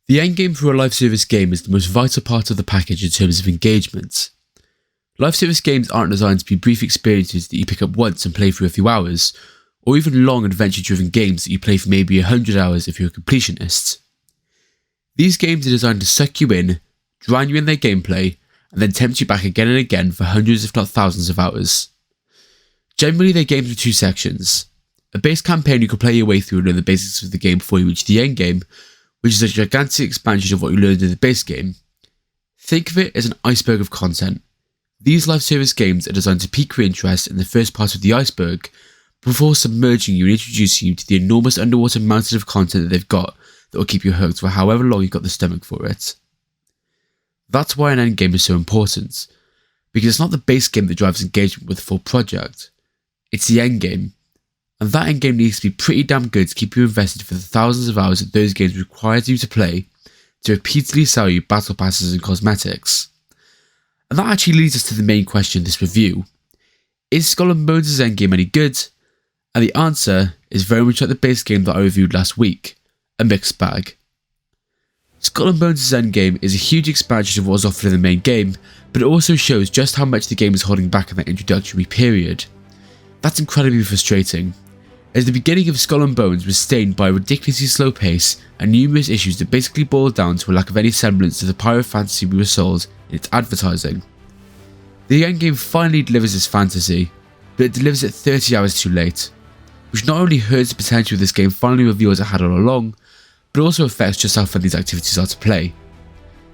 The endgame for a live service game is the most vital part of the package in terms of engagement. Live service games aren't designed to be brief experiences that you pick up once and play for a few hours, or even long adventure-driven games that you play for maybe 100 hours if you're a completionist. These games are designed to suck you in, drown you in their gameplay, and then tempt you back again and again for hundreds if not thousands of hours. Generally, they're games with two sections: a base campaign you can play your way through and learn the basics of the game before you reach the end game, which is a gigantic expansion of what you learned in the base game. Think of it as an iceberg of content. These live service games are designed to pique your interest in the first part of the iceberg before submerging you and introducing you to the enormous underwater mountain of content that they've got that will keep you hooked for however long you've got the stomach for it. That's why an endgame is so important, because it's not the base game that drives engagement with the full project, it's the endgame. And that endgame needs to be pretty damn good to keep you invested for the thousands of hours that those games require you to play to repeatedly sell you battle passes and cosmetics. And that actually leads us to the main question of this review. Is Skull and Bones' endgame any good? And the answer is very much like the base game that I reviewed last week, a mixed bag. Skull and Bones' endgame is a huge expansion of what was offered in the main game, but it also shows just how much the game is holding back in that introductory period. That's incredibly frustrating, as the beginning of Skull and Bones was stained by a ridiculously slow pace and numerous issues that basically boiled down to a lack of any semblance to the pirate fantasy we were sold in its advertising. The endgame finally delivers this fantasy, but it delivers it 30 hours too late, which not only hurts the potential of this game finally reveals it had all along, but also affects just how fun these activities are to play.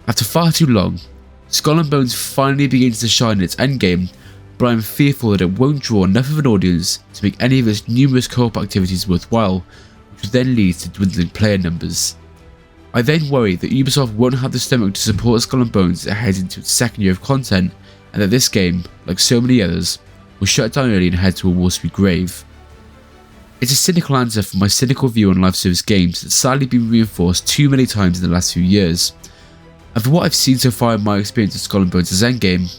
After far too long, Skull and Bones finally begins to shine in its endgame, but I am fearful that it won't draw enough of an audience to make any of its numerous co-op activities worthwhile, which would then lead to dwindling player numbers. I then worry that Ubisoft won't have the stomach to support Skull and Bones as it heads into its second year of content, and that this game, like so many others, will shut down early and head to a watery grave. It's a cynical answer for my cynical view on live service games that's sadly been reinforced too many times in the last few years, and for what I've seen so far in my experience of Skull and Bones' endgame,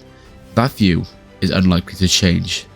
that view is unlikely to change.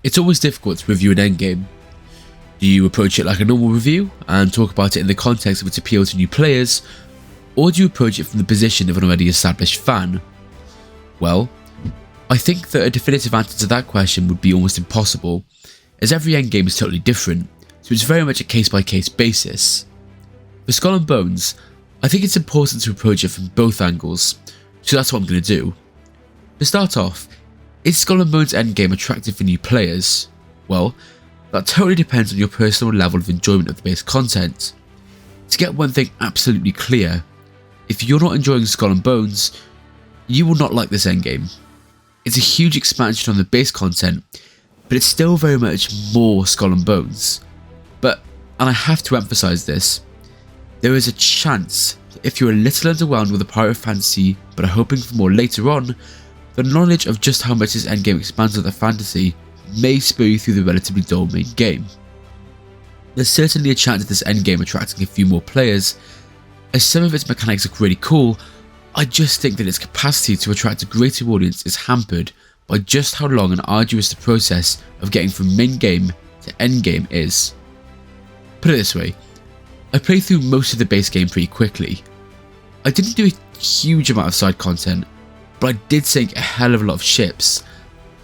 It's always difficult to review an endgame. Do you approach it like a normal review and talk about it in the context of its appeal to new players, or do you approach it from the position of an already established fan? Well, I think that a definitive answer to that question would be almost impossible, as every endgame is totally different, so it's very much a case-by-case basis. For Skull and Bones, I think it's important to approach it from both angles, so that's what I'm going to do. To start off, is Skull and Bones' endgame attractive for new players? Well, that totally depends on your personal level of enjoyment of the base content. To get one thing absolutely clear, if you're not enjoying Skull and Bones, you will not like this endgame. It's a huge expansion on the base content, but it's still very much more Skull and Bones. But, and I have to emphasise this, there is a chance that if you're a little underwhelmed with the pirate fantasy but are hoping for more later on, the knowledge of just how much this endgame expands on the fantasy may spur you through the relatively dull main game. There's certainly a chance of this endgame attracting a few more players, as some of its mechanics are really cool. I just think that its capacity to attract a greater audience is hampered by just how long and arduous the process of getting from main game to endgame is. Put it this way, I played through most of the base game pretty quickly. I didn't do a huge amount of side content, but I did sink a hell of a lot of ships,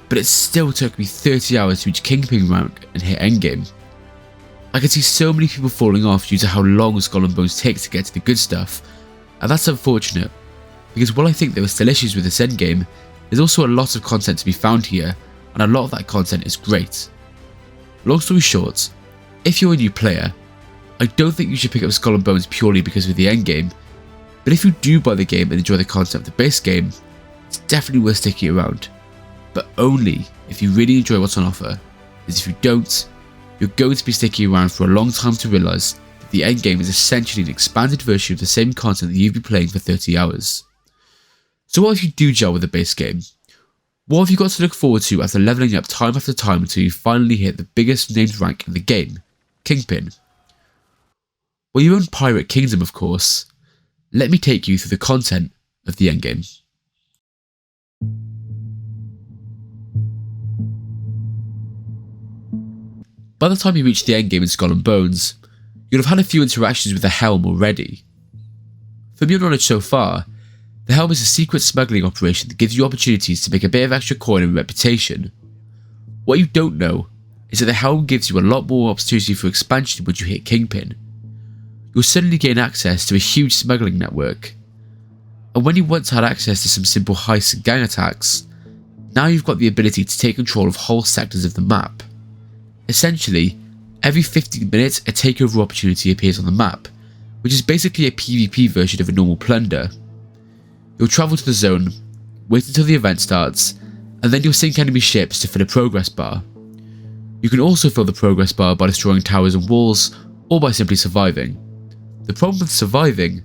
but it still took me 30 hours to reach Kingpin rank and hit endgame. I can see so many people falling off due to how long Skull and Bones takes to get to the good stuff, and that's unfortunate, because while I think there were still issues with this endgame, there's also a lot of content to be found here, and a lot of that content is great. Long story short, if you're a new player, I don't think you should pick up Skull and Bones purely because of the endgame, but if you do buy the game and enjoy the concept of the base game, it's definitely worth sticking around, but only if you really enjoy what's on offer, as if you don't, you're going to be sticking around for a long time to realise that the endgame is essentially an expanded version of the same content that you've been playing for 30 hours. So what if you do gel with the base game? What have you got to look forward to after leveling up time after time until you finally hit the biggest named rank in the game, Kingpin? Well, you own Pirate Kingdom, of course. Let me take you through the content of the endgame. By the time you reach the endgame in Skull and Bones, you'll have had a few interactions with the Helm already. From your knowledge so far, the Helm is a secret smuggling operation that gives you opportunities to make a bit of extra coin and reputation. What you don't know is that the Helm gives you a lot more opportunity for expansion once you hit Kingpin. You'll suddenly gain access to a huge smuggling network. And when you once had access to some simple heists and gang attacks, now you've got the ability to take control of whole sectors of the map. Essentially, every 15 minutes a takeover opportunity appears on the map, which is basically a PvP version of a normal plunder. You'll travel to the zone, wait until the event starts, and then you'll sink enemy ships to fill a progress bar. You can also fill the progress bar by destroying towers and walls, or by simply surviving. The problem with surviving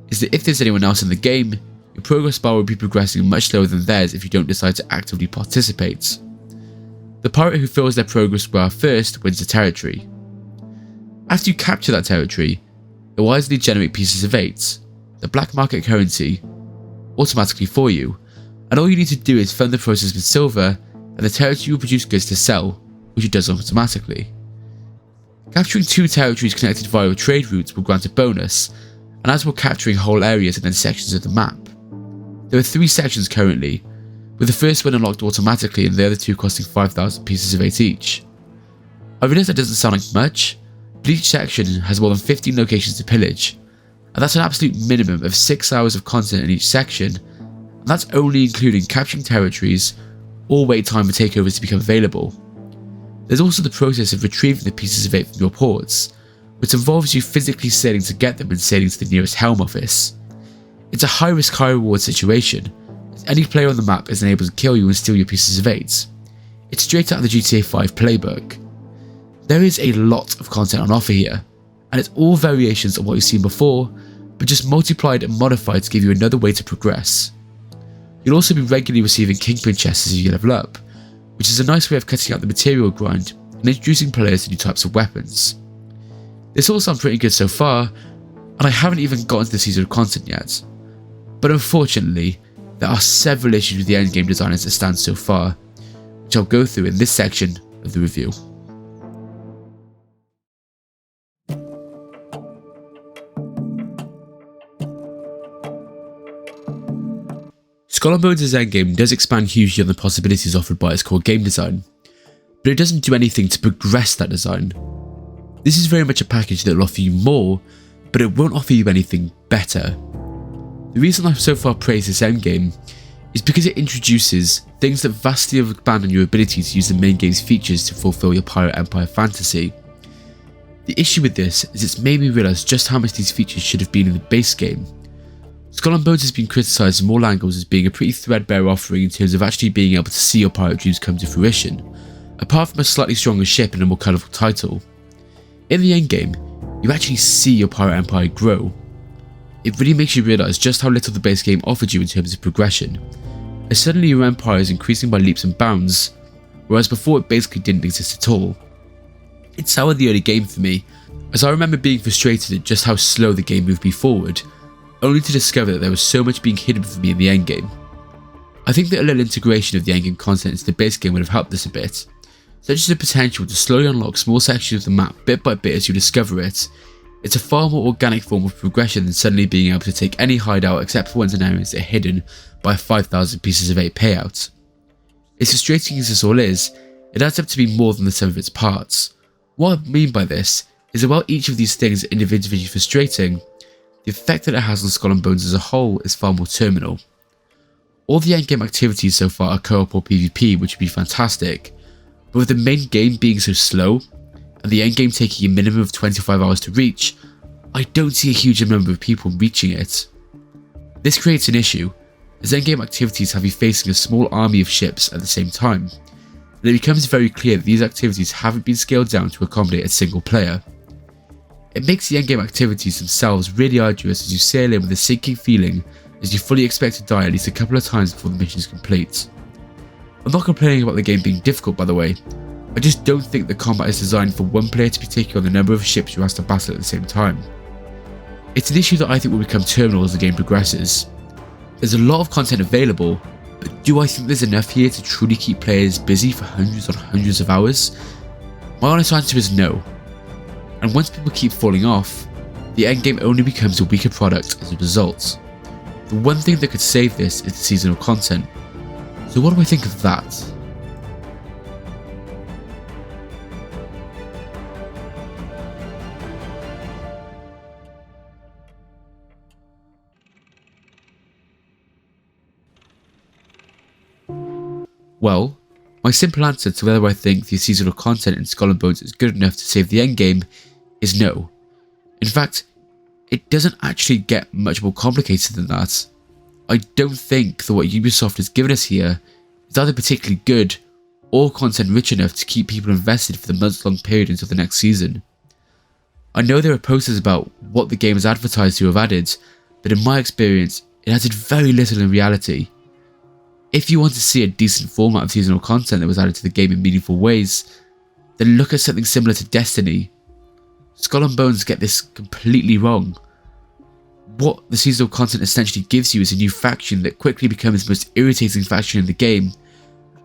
is that if there's anyone else in the game, your progress bar will be progressing much slower than theirs if you don't decide to actively participate. The pirate who fills their progress bar first wins the territory. After you capture that territory, it will wisely generate pieces of 8, the black market currency, automatically for you, and all you need to do is fund the process with silver, and the territory will produce goods to sell, which it does automatically. Capturing 2 territories connected via a trade route will grant a bonus, and as will capturing whole areas and then sections of the map. There are 3 sections currently, with the first one unlocked automatically and the other 2 costing 5,000 pieces of 8 each. I realise that doesn't sound like much, but each section has more than 15 locations to pillage, and that's an absolute minimum of 6 hours of content in each section, and that's only including capturing territories or wait time for takeovers to become available. There's also the process of retrieving the pieces of 8 from your ports, which involves you physically sailing to get them and sailing to the nearest Helm office. It's a high risk high reward situation, as any player on the map is unable to kill you and steal your pieces of 8. It's straight out of the GTA 5 playbook. There is a lot of content on offer here, and it's all variations on what you've seen before, but just multiplied and modified to give you another way to progress. You'll also be regularly receiving Kingpin chests as you level up, which is a nice way of cutting out the material grind and introducing players to new types of weapons. This all sounds pretty good so far, and I haven't even gotten to the season of content yet. But unfortunately, there are several issues with the endgame design as it stands so far, which I'll go through in this section of the review. Skull and Bones' endgame does expand hugely on the possibilities offered by its core game design, but it doesn't do anything to progress that design. This is very much a package that will offer you more, but it won't offer you anything better. The reason I've so far praised this endgame is because it introduces things that vastly expand on your ability to use the main game's features to fulfill your Pirate Empire fantasy. The issue with this is it's made me realise just how much these features should have been in the base game. Skull and Bones has been criticised from all angles as being a pretty threadbare offering in terms of actually being able to see your pirate dreams come to fruition, apart from a slightly stronger ship and a more colourful title. In the endgame, you actually see your pirate empire grow. It really makes you realise just how little the base game offered you in terms of progression, as suddenly your empire is increasing by leaps and bounds, whereas before it basically didn't exist at all. It soured the early game for me, as I remember being frustrated at just how slow the game moved me forward, only to discover that there was so much being hidden from me in the endgame. I think that a little integration of the endgame content into the base game would have helped this a bit, such as the potential to slowly unlock small sections of the map bit by bit as you discover it. It's a far more organic form of progression than suddenly being able to take any hideout except for ones in areas that are hidden by a 5,000 pieces of 8 payout. As frustrating as this all is, it adds up to be more than the sum of its parts. What I mean by this is that while each of these things are individually frustrating, the effect that it has on Skull and Bones as a whole is far more terminal. All the endgame activities so far are co-op or PvP, which would be fantastic, but with the main game being so slow, and the endgame taking a minimum of 25 hours to reach, I don't see a huge number of people reaching it. This creates an issue, as endgame activities have you facing a small army of ships at the same time, and it becomes very clear that these activities haven't been scaled down to accommodate a single player. It makes the endgame activities themselves really arduous as you sail in with a sinking feeling as you fully expect to die at least a couple of times before the mission is complete. I'm not complaining about the game being difficult, by the way. I just don't think the combat is designed for one player to be taking on the number of ships you're asked to battle at the same time. It's an issue that I think will become terminal as the game progresses. There's a lot of content available, but do I think there's enough here to truly keep players busy for hundreds on hundreds of hours? My honest answer is no. And once people keep falling off, the endgame only becomes a weaker product as a result. The one thing that could save this is the seasonal content. So what do I think of that? Well, my simple answer to whether I think the seasonal content in Skull and Bones is good enough to save the endgame is no. In fact, it doesn't actually get much more complicated than that. I don't think that what Ubisoft has given us here is either particularly good or content rich enough to keep people invested for the months-long period until the next season. I know there are posters about what the game is advertised to have added, but in my experience, it added very little in reality. If you want to see a decent format of seasonal content that was added to the game in meaningful ways, then look at something similar to Destiny. Skull and Bones get this completely wrong. What the seasonal content essentially gives you is a new faction that quickly becomes the most irritating faction in the game,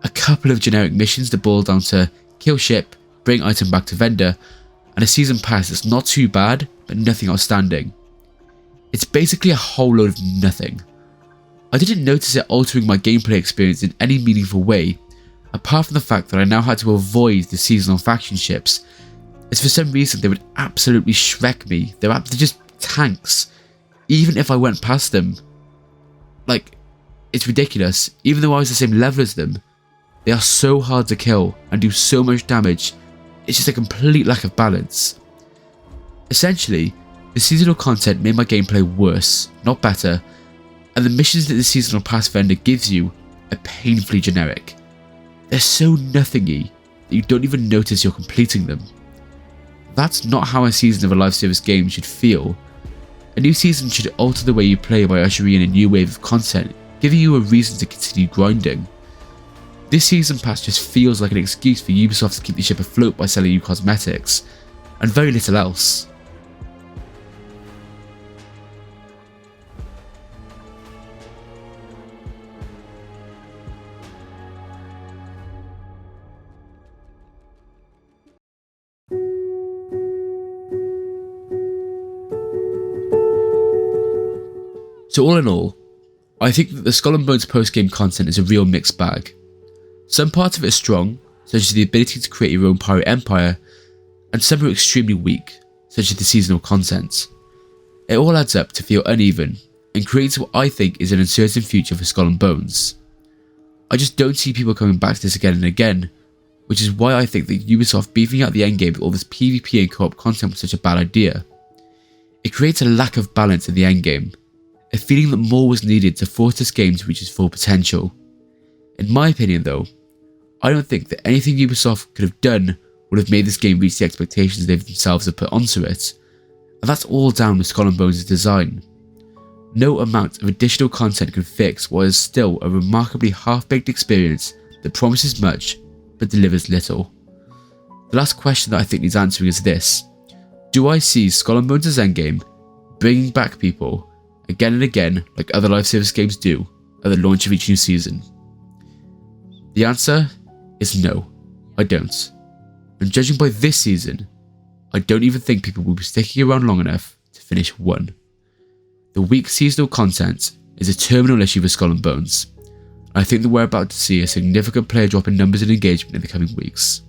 a couple of generic missions that boil down to kill ship, bring item back to vendor, and a season pass that's not too bad, but nothing outstanding. It's basically a whole load of nothing. I didn't notice it altering my gameplay experience in any meaningful way, apart from the fact that I now had to avoid the seasonal faction ships, as for some reason they would absolutely Shrek me. They're just tanks, even if I went past them. Like, it's ridiculous. Even though I was the same level as them, they are so hard to kill and do so much damage. It's just a complete lack of balance. Essentially, the seasonal content made my gameplay worse, not better, and the missions that the seasonal pass vendor gives you are painfully generic. They're so nothingy that you don't even notice you're completing them. That's not how a season of a live service game should feel. A new season should alter the way you play by ushering in a new wave of content, giving you a reason to continue grinding. This season pass just feels like an excuse for Ubisoft to keep the ship afloat by selling you cosmetics, and very little else. So all in all, I think that the Skull and Bones post-game content is a real mixed bag. Some parts of it are strong, such as the ability to create your own pirate empire, and some are extremely weak, such as the seasonal content. It all adds up to feel uneven, and creates what I think is an uncertain future for Skull and Bones. I just don't see people coming back to this again and again, which is why I think that Ubisoft beefing out the endgame with all this PvP and co-op content was such a bad idea. It creates a lack of balance in the endgame, a feeling that more was needed to force this game to reach its full potential. In my opinion though, I don't think that anything Ubisoft could have done would have made this game reach the expectations they themselves have put onto it, and that's all down to Skull and Bones' design. No amount of additional content can fix what is still a remarkably half-baked experience that promises much but delivers little. The last question that I think needs answering is this: do I see Skull and Bones' endgame bringing back people again and again like other live service games do at the launch of each new season? The answer is no, I don't. And judging by this season, I don't even think people will be sticking around long enough to finish one. The weak seasonal content is a terminal issue for Skull and Bones. I think that we're about to see a significant player drop in numbers and engagement in the coming weeks.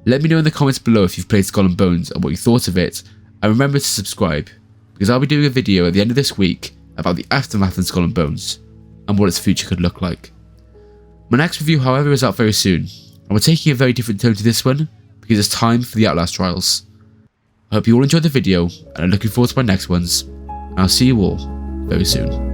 Let me know in the comments below if you've played Skull and Bones and what you thought of it, and remember to subscribe, because I'll be doing a video at the end of this week about the aftermath of Skull and Bones, and what its future could look like. My next review, however, is out very soon, and we're taking a very different tone to this one, because it's time for the Outlast Trials. I hope you all enjoyed the video, and I'm looking forward to my next ones, and I'll see you all very soon.